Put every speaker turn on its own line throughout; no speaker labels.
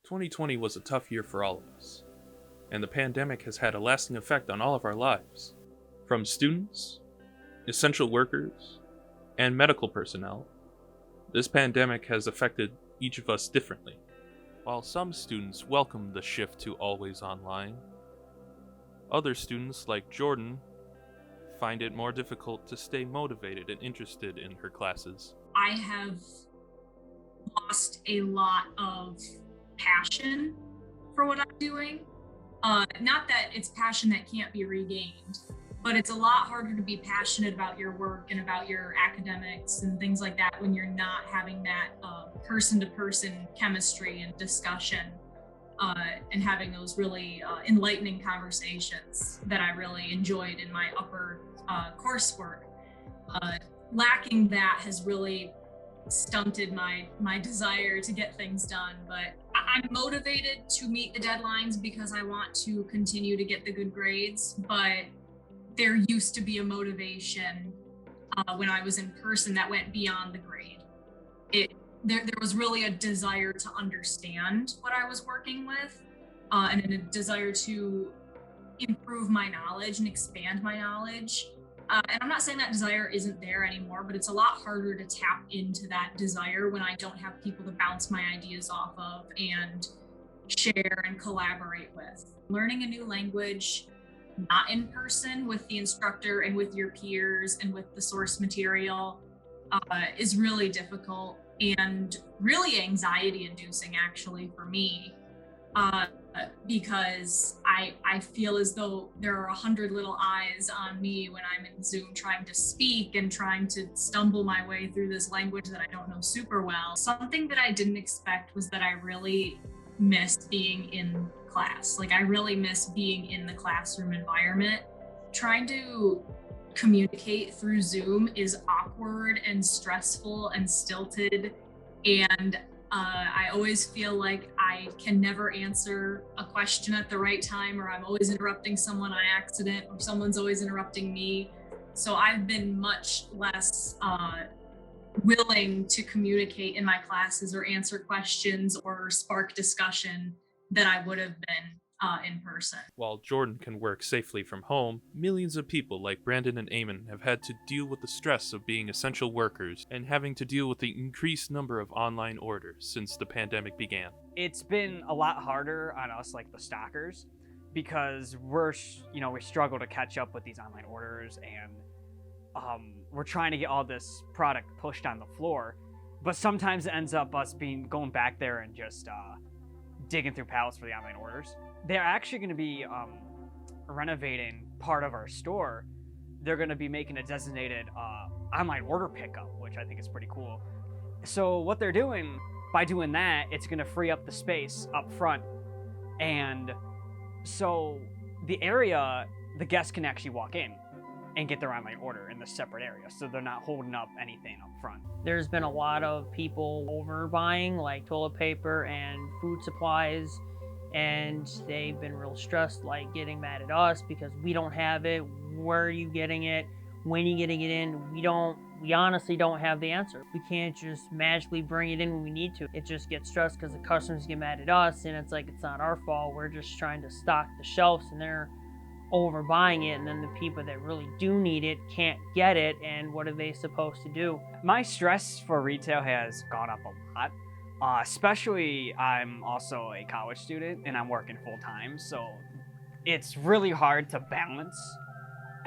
2020 was a tough year for all of us, and the pandemic has had a lasting effect on all of our lives. From students, essential workers, and medical personnel, this pandemic has affected each of us differently. While some students welcome the shift to always online, other students, like Jordan, find it more difficult to stay motivated and interested in her classes.
I have lost a lot of passion for what I'm doing. Not that it's passion that can't be regained, but it's a lot harder to be passionate about your work and about your academics and things like that when you're not having that person-to-person chemistry and discussion and having those really enlightening conversations that I really enjoyed in my upper coursework. Lacking that has really stunted my desire to get things done, but I'm motivated to meet the deadlines because I want to continue to get the good grades, but there used to be a motivation when I was in person that went beyond the grade. There was really a desire to understand what I was working with and a desire to improve my knowledge and expand my knowledge. And I'm not saying that desire isn't there anymore, but it's a lot harder to tap into that desire when I don't have people to bounce my ideas off of and share and collaborate with. Learning a new language, not in person with the instructor and with your peers and with the source material is really difficult and really anxiety inducing actually for me. Because I feel as though there are 100 little eyes on me when I'm in Zoom trying to speak and trying to stumble my way through this language that I don't know super well. Something that I didn't expect was that I really miss being in class. Like I really miss being in the classroom environment. Trying to communicate through Zoom is awkward and stressful and stilted, and I always feel like I can never answer a question at the right time, or I'm always interrupting someone on accident, or someone's always interrupting me. So I've been much less willing to communicate in my classes or answer questions or spark discussion than I would have been in person.
While Jordan can work safely from home, millions of people like Brandon and Eamon have had to deal with the stress of being essential workers and having to deal with the increased number of online orders since the pandemic began.
It's been a lot harder on us, like the stockers, because we struggle to catch up with these online orders, and we're trying to get all this product pushed on the floor, but sometimes it ends up us going back there and just digging through pallets for the online orders. They're actually going to be renovating part of our store. They're going to be making a designated online order pickup, which I think is pretty cool. So what they're doing, by doing that, it's going to free up the space up front. And so the area, the guests can actually walk in and get their online order in the separate area, so they're not holding up anything up front.
There's been a lot of people overbuying, like toilet paper and food supplies, and they've been real stressed, like getting mad at us because we don't have it. Where are you getting it? When are you getting it in? We honestly don't have the answer. We can't just magically bring it in when we need to. It just gets stressed because the customers get mad at us, and it's like, it's not our fault. We're just trying to stock the shelves, and they're overbuying it, and then the people that really do need it can't get it, and what are they supposed to do?
My stress for retail has gone up a lot. Especially, I'm also a college student and I'm working full time, so it's really hard to balance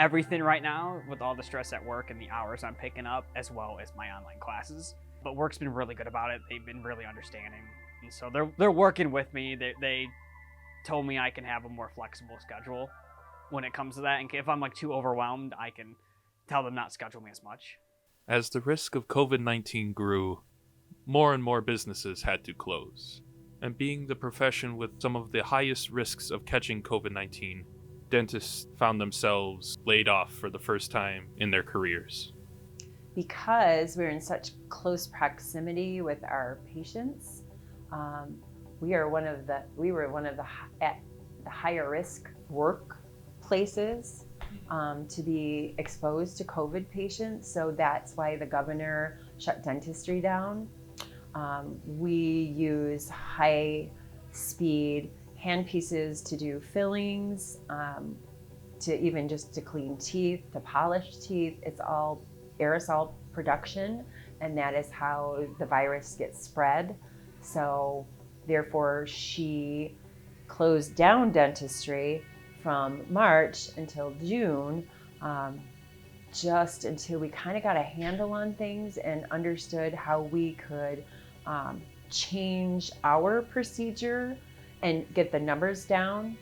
everything right now with all the stress at work and the hours I'm picking up, as well as my online classes. But work's been really good about it. They've been really understanding, and so they're working with me. They told me I can have a more flexible schedule when it comes to that, and if I'm like too overwhelmed, I can tell them not schedule me as much.
As the risk of COVID-19 grew, more and more businesses had to close. And being the profession with some of the highest risks of catching COVID-19, dentists found themselves laid off for the first time in their careers.
Because we're in such close proximity with our patients, we were one of the at the higher risk workplaces to be exposed to COVID patients. So that's why the governor shut dentistry down. We use high speed, hand pieces to do fillings, to even just to clean teeth, to polish teeth. It's all aerosol production, and that is how the virus gets spread. So therefore, she closed down dentistry from March until June, just until we kind of got a handle on things and understood how we could change our procedure and get the numbers down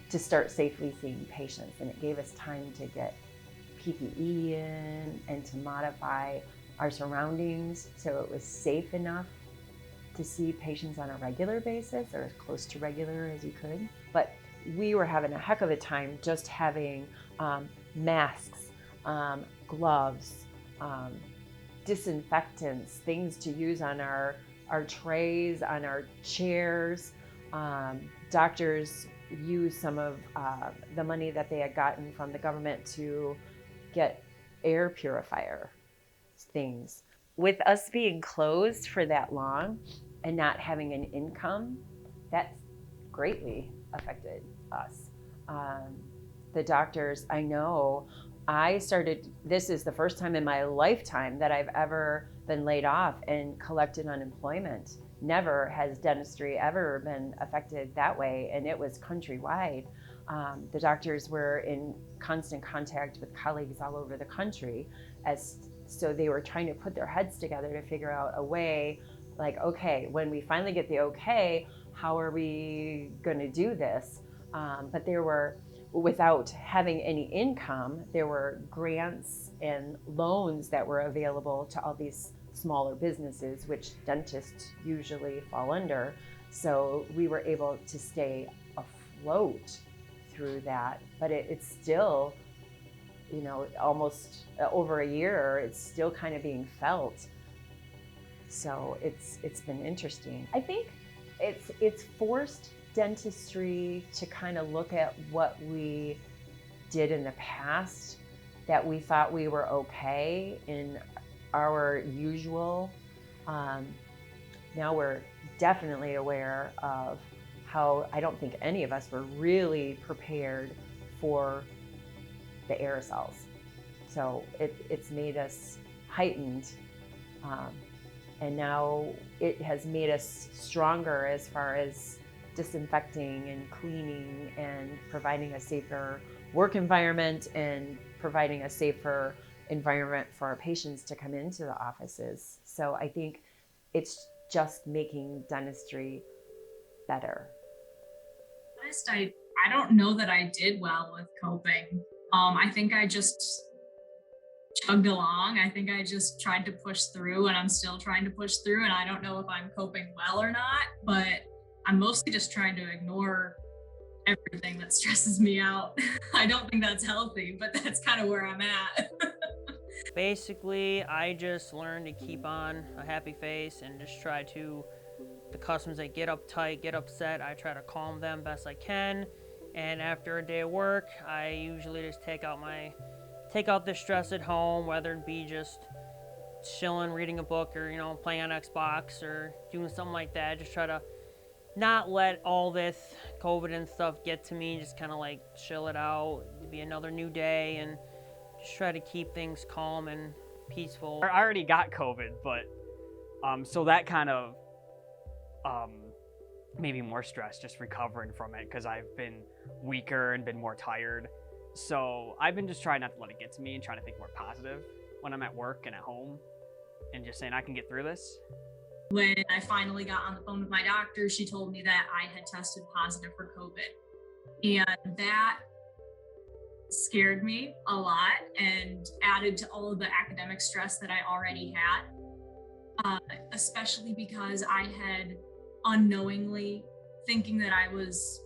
to start safely seeing patients. And it gave us time to get PPE in and to modify our surroundings so it was safe enough to see patients on a regular basis, or as close to regular as you could. But we were having a heck of a time just having masks, gloves, disinfectants, things to use on our trays, on our chairs. Doctors used some of the money that they had gotten from the government to get air purifier things. With us being closed for that long and not having an income, that greatly affected us. The doctors, I know, this is the first time in my lifetime that I've ever been laid off and collected unemployment. Never has dentistry ever been affected that way, and it was countrywide. The doctors were in constant contact with colleagues all over the country, so they were trying to put their heads together to figure out a way, like, okay, when we finally get the okay, how are we going to do this? But there were, without having any income, there were grants and loans that were available to all these smaller businesses, which dentists usually fall under. So we were able to stay afloat through that. But it's still, almost over a year, it's still kind of being felt. So it's been interesting. I think it's forced dentistry to kind of look at what we did in the past, that we thought we were okay in our usual. Now we're definitely aware of how I don't think any of us were really prepared for the aerosols. So it's made us heightened. And now it has made us stronger as far as disinfecting and cleaning and providing a safer work environment and providing a safer environment for our patients to come into the offices. So I think it's just making dentistry better.
Honest, I don't know that I did well with coping. I think I just chugged along. I think I just tried to push through, and I'm still trying to push through, and I don't know if I'm coping well or not, but I'm mostly just trying to ignore everything that stresses me out. I don't think that's healthy, but that's kind of where I'm at.
Basically, I just learned to keep on a happy face and just try to, the customers that get uptight, get upset, I try to calm them best I can. And after a day of work, I usually just take out the stress at home, whether it be just chilling, reading a book, or playing on Xbox or doing something like that. Just try to not let all this COVID and stuff get to me. Just kind of like chill it out. It'll be another new day, and just try to keep things calm and peaceful.
I already got COVID, but so that kind of made me more stressed just recovering from it, because I've been weaker and been more tired. So I've been just trying not to let it get to me and trying to think more positive when I'm at work and at home, and just saying I can get through this.
When I finally got on the phone with my doctor, she told me that I had tested positive for COVID. And that scared me a lot and added to all of the academic stress that I already had, especially because I had unknowingly, thinking that I was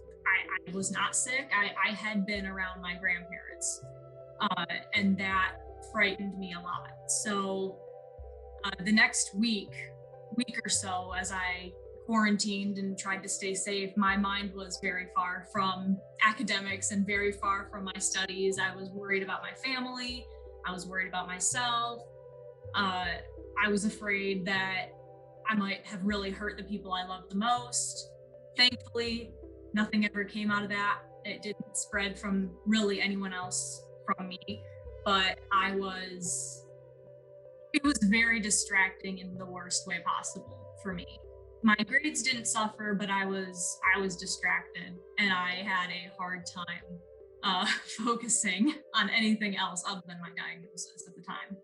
not sick, I had been around my grandparents, and that frightened me a lot. So the next week or so, as I quarantined and tried to stay safe, my mind was very far from academics and very far from my studies. I was worried about my family. I was worried about myself. I was afraid that I might have really hurt the people I loved the most. Thankfully, nothing ever came out of that. It didn't spread from really anyone else from me, but it was very distracting in the worst way possible for me. My grades didn't suffer, but I was distracted, and I had a hard time focusing on anything else other than my diagnosis at the time.